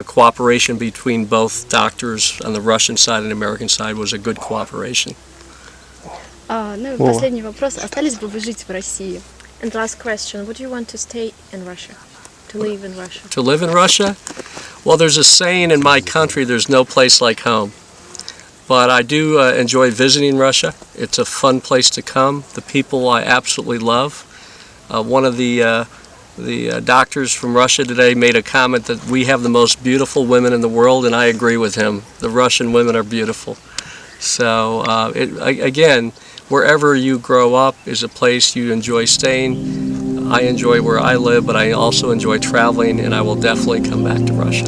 Cooperation between both doctors on the Russian side and American side was a good cooperation. Ну и последний вопрос. Остались бы вы жить в России? And last question, would you want to stay in Russia? To live in Russia? To live in Russia? Well, there's a saying in my country, there's no place like home. But I do enjoy visiting Russia. It's a fun place to come. The people I absolutely love. One of the doctors from Russia today made a comment that we have the most beautiful women in the world, and I agree with him. The Russian women are beautiful. So again, wherever you grow up is a place you enjoy staying. I enjoy where I live, but I also enjoy traveling, and I will definitely come back to Russia.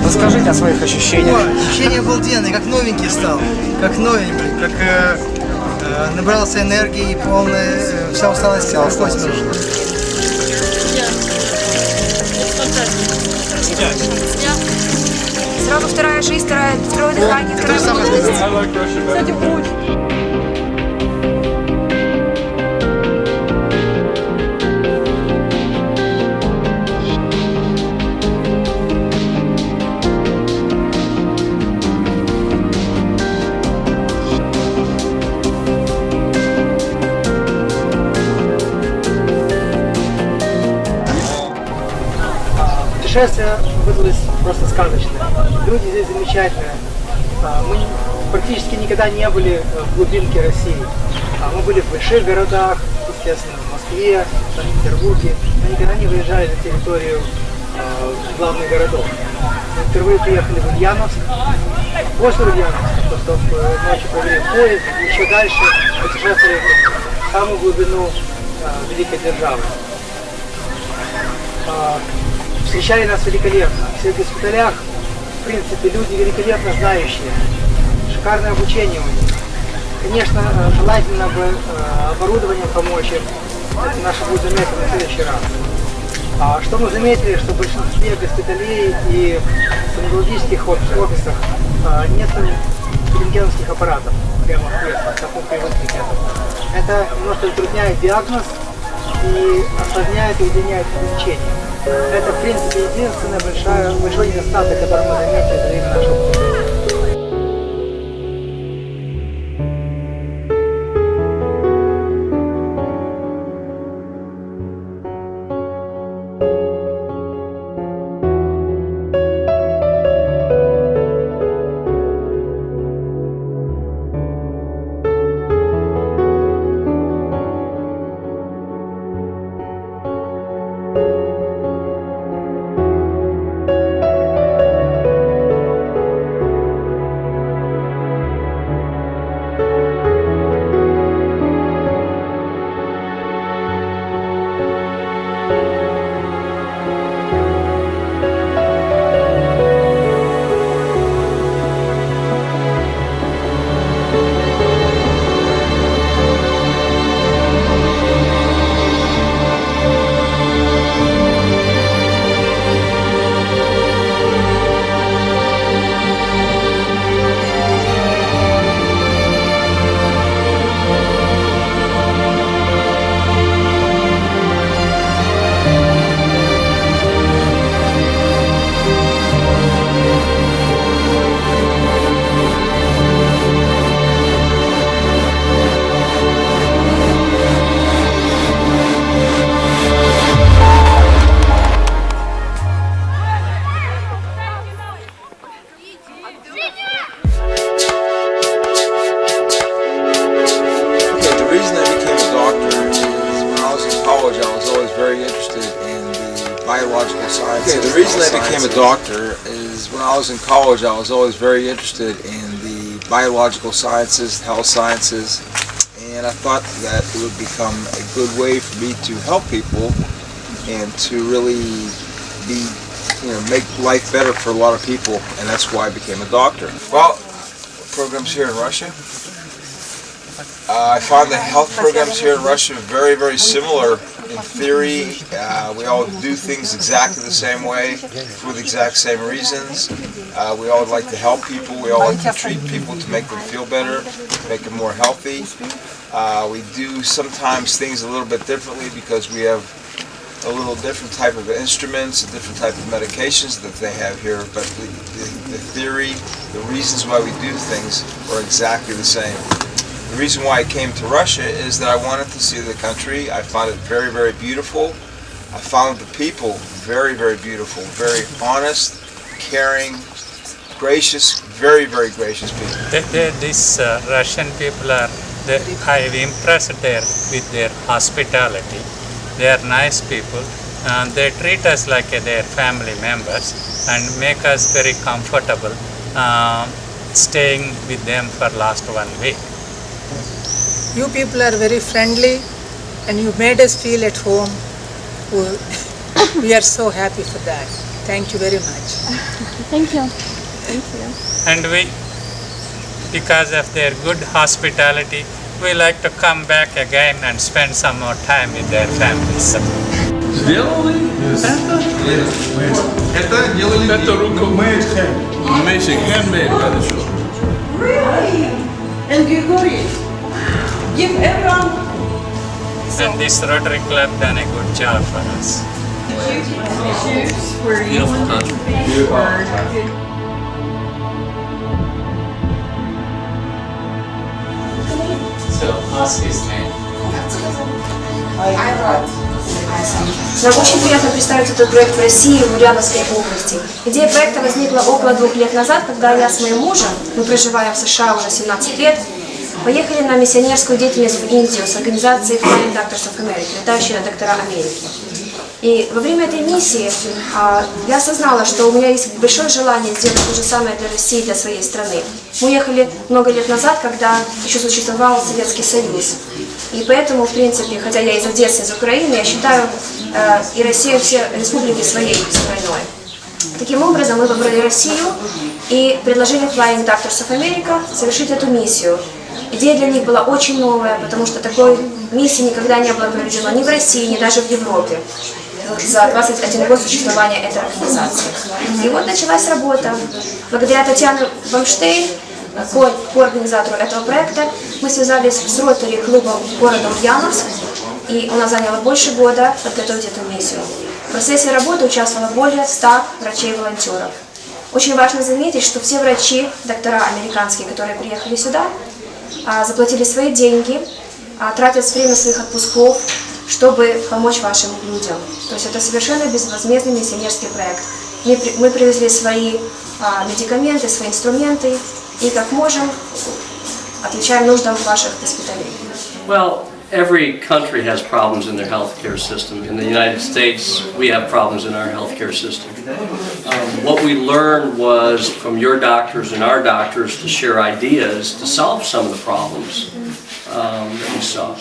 Расскажите о своих ощущениях. Ощущение обалденное, как новенький стал, как новенький, как набрался энергии и полная вся усталость ушла. Сразу вторая жизнь, второе дыхание, вторая молодость. Путешествие выдалось просто сказочное. Люди здесь замечательные. Мы практически никогда не были в глубинке России. Мы были в больших городах, естественно, в Москве, в Санкт-Петербурге, но никогда не выезжали на территорию главных городов. Мы впервые приехали в Ульяновск. После Ульяновска, просто ночью провели в поезд, еще дальше путешествовали в самую глубину великой державы. Встречали нас великолепно. В всех госпиталях, в принципе, люди великолепно знающие. Шикарное обучение у них. Конечно, желательно бы оборудованием помочь им. Это наше будет заметно на следующий раз. Что мы заметили, что в большинстве госпиталей и стоматологических офисах нет рентгеновских аппаратов прямо в креслах, как мы привыкли к этому. Это немножко затрудняет диагноз и осложняет и удлиняет лечение. Это, в принципе, единственный большой недостаток, который мы заметили за время нашего путешествия. became a doctor is when I was in college, I was always very interested in the biological sciences, health sciences, and I thought that it would become a good way for me to help people and to really make life better for a lot of people, and that's why I became a doctor. Well, programs here in Russia. I found the health programs here in Russia very, very similar in theory. We all do things exactly the same way for the exact same reasons. We all like to help people. We all like to treat people to make them feel better, to make them more healthy. We do sometimes things a little bit differently because we have a little different type of instruments, a different type of medications that they have here, but the theory, the reasons why we do things are exactly the same. The reason why I came to Russia is that I wanted to see the country. I found it very, very beautiful. I found the people very, very beautiful, very honest, caring, gracious, very, very gracious people. These Russian people are, I am impressed there with their hospitality. They are nice people and they treat us like their family members and make us very comfortable staying with them for last 1 week. You people are very friendly and you made us feel at home. We are so happy for that. Thank you very much. Thank you. Thank you. And we, because of their good hospitality, we like to come back again and spend some more time with their families. Сделали? Это делали. Это рукомade hand. Amazing handmade, хорошо. Really? And Grigori, give everyone. And this Rotary Club done a good job for us. Beautiful country. So ask his name. Нам очень приятно представить этот проект в России, в Ульяновской области. Идея проекта возникла около 2 лет назад, когда я с моим мужем, мы проживаем в США уже 17 лет, поехали на миссионерскую деятельность в Индию с организацией Doctors of America, Летающие, доктора Америки. И во время этой миссии я осознала, что у меня есть большое желание сделать то же самое для России, для своей страны. Мы уехали много лет назад, когда еще существовал Советский Союз. И поэтому, в принципе, хотя я из Одессы, из Украины, я считаю и Россию, все республики своей страной. Таким образом, мы выбрали Россию и предложили Flying Doctors of America совершить эту миссию. Идея для них была очень новая, потому что такой миссии никогда не было проведено ни в России, ни даже в Европе за 21 год существования этой организации. И вот началась работа. Благодаря Татьяне Бамштейн, координатору этого проекта, мы связались с Rotary клубом города Ульяновск, и у нас заняло больше года подготовить эту миссию. В процессе работы участвовало более 100 врачей-волонтеров. Очень важно заметить, что все врачи, доктора американские, которые приехали сюда, заплатили свои деньги, тратят время своих отпусков, чтобы помочь вашим людям. То есть это совершенно безвозмездный миссионерский проект. Мы привезли свои медикаменты, свои инструменты и как можем отвечаем нуждам ваших госпиталей. Well, every country has problems in their healthcare system. In the United States, we have problems in our healthcare system. What we learned was from your doctors and our doctors to share ideas to solve some of the problems that we saw.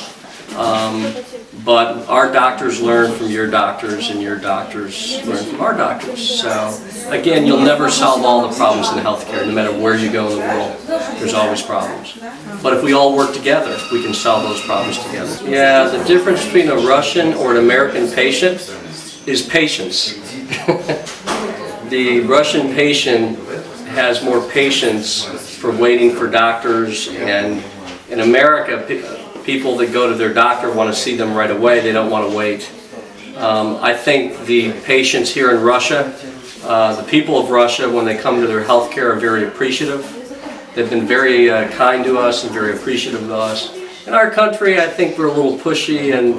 But our doctors learn from your doctors and your doctors learn from our doctors. So again, you'll never solve all the problems in healthcare, no matter where you go in the world. There's always problems. But if we all work together, we can solve those problems together. Yeah, the difference between a Russian or an American patient is patience. The Russian patient has more patience for waiting for doctors, and in America, people that go to their doctor want to see them right away. They don't want to wait. I think the patients here in Russia, the people of Russia, when they come to their health care, are very appreciative. They've been very kind to us and very appreciative of us. In our country, I think we're a little pushy, and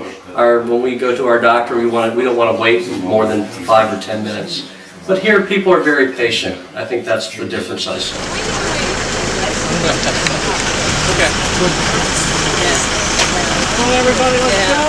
when we go to our doctor, we don't want to wait more than 5 or 10 minutes. But here, people are very patient. I think that's the difference I see. Okay. Come on, everybody, let's go!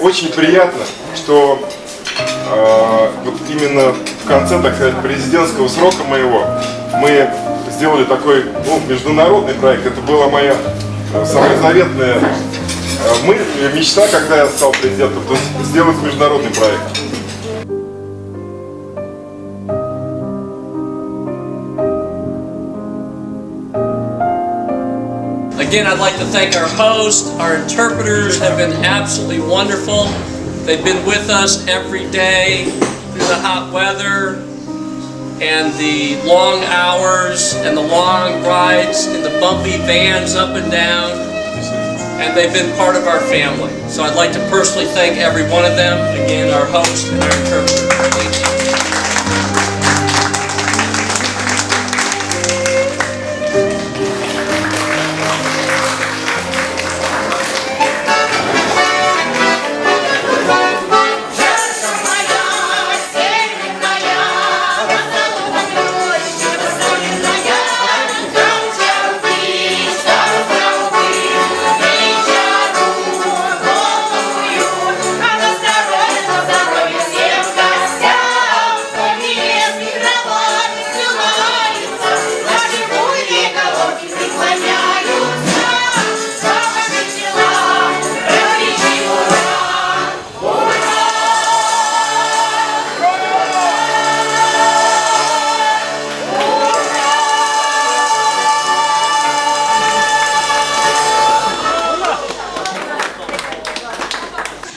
очень приятно, что вот именно в конце, так сказать, президентского срока моего мы сделали такой международный проект. Это была моя самая заветная мечта, когда я стал президентом, то есть сделать международный проект. Again, I'd like to thank our host. Our interpreters have been absolutely wonderful. They've been with us every day through the hot weather and the long hours and the long rides in the bumpy vans up and down. And they've been part of our family. So I'd like to personally thank every one of them. Again, our host and our interpreter. Thank you.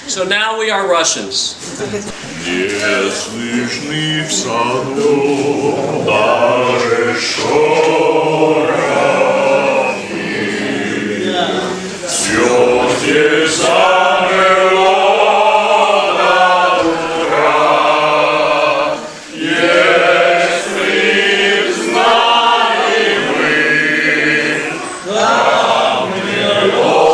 So now we are Russians. Не слышны в саду даже шорохи, все здесь замерло до утра. Если б знали вы, как мне дороги,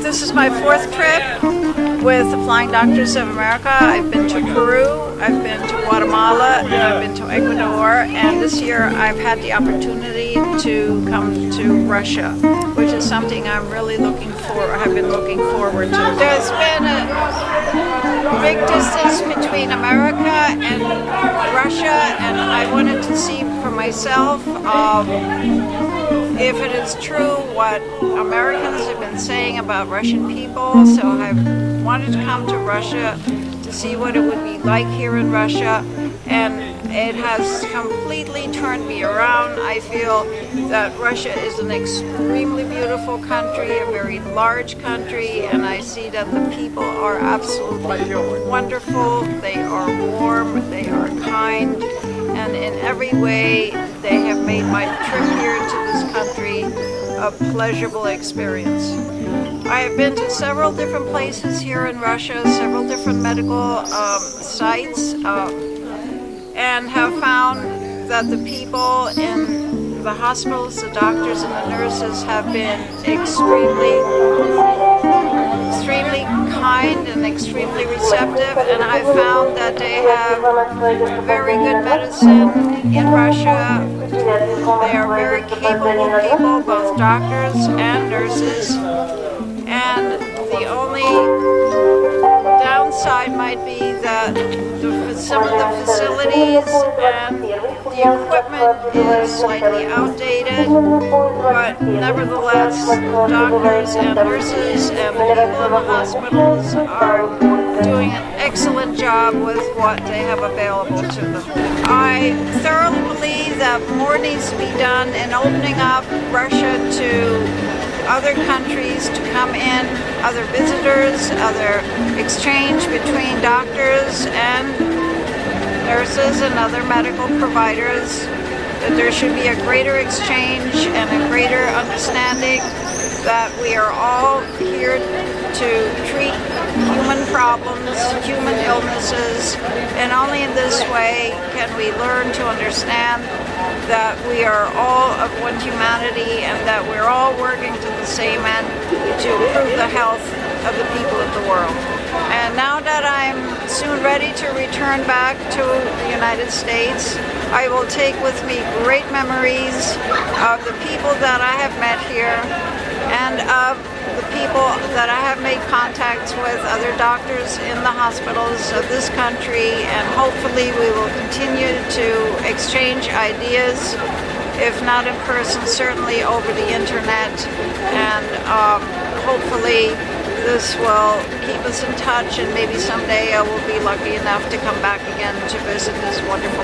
This is my fourth trip with the Flying Doctors of America. I've been to Peru, I've been to Guatemala, and I've been to Ecuador, and this year I've had the opportunity to come to Russia, which is something I'm really have been looking forward to. There's been a big distance between America and Russia, and I wanted to see for myself if it is true what Americans have been saying about Russian people. So I wanted to come to Russia to see what it would be like here in Russia, and it has completely turned me around. I feel that Russia is an extremely beautiful country, a very large country, and I see that the people are absolutely wonderful. They are warm, they are kind, and in every way they have made my trip here to this country a pleasurable experience. I have been to several different places here in Russia, several different medical sites, and have found that the people in the hospitals, the doctors and the nurses have been extremely kind and extremely receptive, and I found that they have very good medicine in Russia. They are very capable people, both doctors and nurses, and the only downside might be that some of the facilities and the equipment is slightly outdated, but nevertheless, doctors and nurses and the people in the hospitals are doing an excellent job with what they have available to them. I thoroughly believe that more needs to be done in opening up Russia to other countries to come in, other visitors, other exchange between doctors and nurses and other medical providers, that there should be a greater exchange and a greater understanding that we are all here to treat human problems, human illnesses, and only in this way can we learn to understand that we are all of one humanity and that we're all working to the same end to improve the health of the people of the world. And now that I'm soon ready to return back to the United States, I will take with me great memories of the people that I have met here and of the people that I have made contacts with, other doctors in the hospitals of this country, and hopefully we will continue to exchange ideas, if not in person, certainly over the internet, and hopefully this will keep us in touch, and maybe someday I will be lucky enough to come back again to visit this wonderful